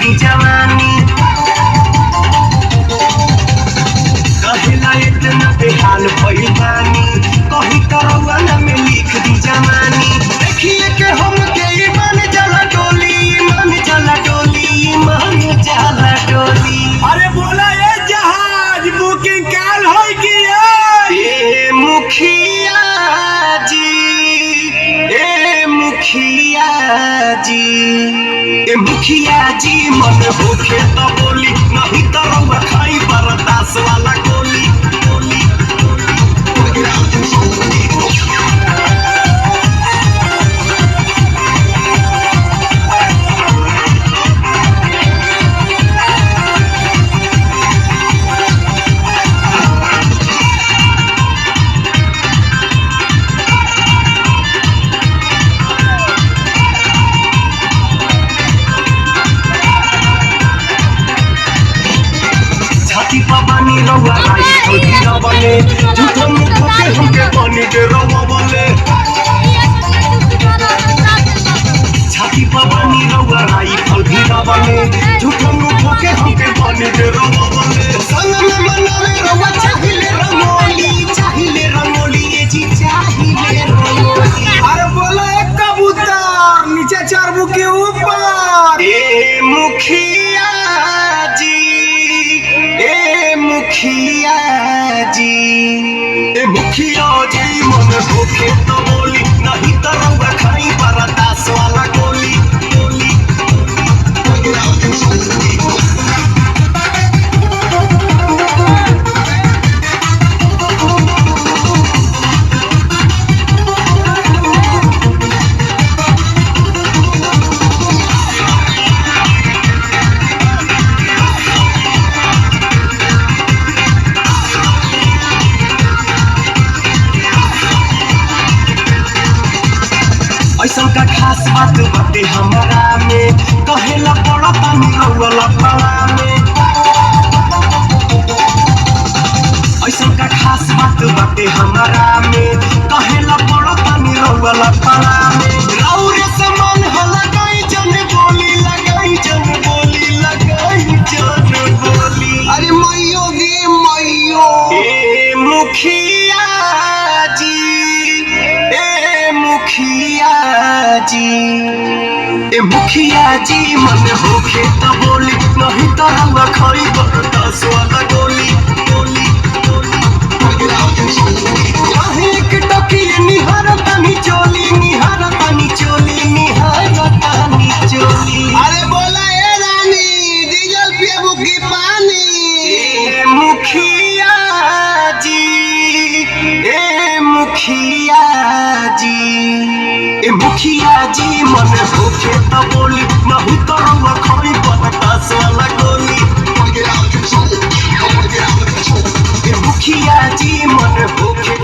दी जवानी कहला इतना बेहाल भइल बानी कहीं करौना में लिख दी जवानी देखिए के हम के मन जला डोली मन जला डोली मन जला डोली। अरे बोला ये जहाज बुकिंग काल होई कि ए मुखिया जी ए मुखिया जी ए मुखिया जी मन होखे तो बोली नहीं तो रउआ खाई बरदास वाला गोली गोली। छाती पानी रउआ आई छोटी न बने झूठो मुखो के हमके पानी दे रउआ बोले छाती पानी रउआ आई छोटी न बने झूठो मुखो के हमके पानी दे रउआ बोले संग में मनावे रउआ चाहिए रंगोली ये जी चाहिए रंगोली। अरे बोला एक कबूतर नीचे चरबू के ऊपर। ए मुखिया जी ए मुखिया जी ए मुखिया जी मन होखे तो बोली नहीं तो रउआ खाई बरदास वाला गोली गोली। ऐसा का खास बात बाटे हमारा में कहेला पड़ा तानी रउआ लफड़ा में ऐसा का खास बात बाटे हमारा में कहेला पड़ा तानी रउआ लफड़ा में रउरे समान हो लगाई जन बोली लगाई जन बोली लगाई जन बोली। अरे मैयो गे मैयो। ए मुखिया जी ए मुखिया जी ए मुखिया जी मन होखे तो बोली नहीं तो रउआ खाई बरदास वाला गोली गोली काहे के टकिए निहार तानी चोली निहार तानी चोली निहार तानी चोली। अरे बोला ए रानी डीजल पिएबू की पानी। ए मुखिया जी ए मुखिया जी ए मुखिया जी मन होखे तो बोली नहीं तो रउआ खाई बरदास वाला गोली। ए मुखिया जी मन होखे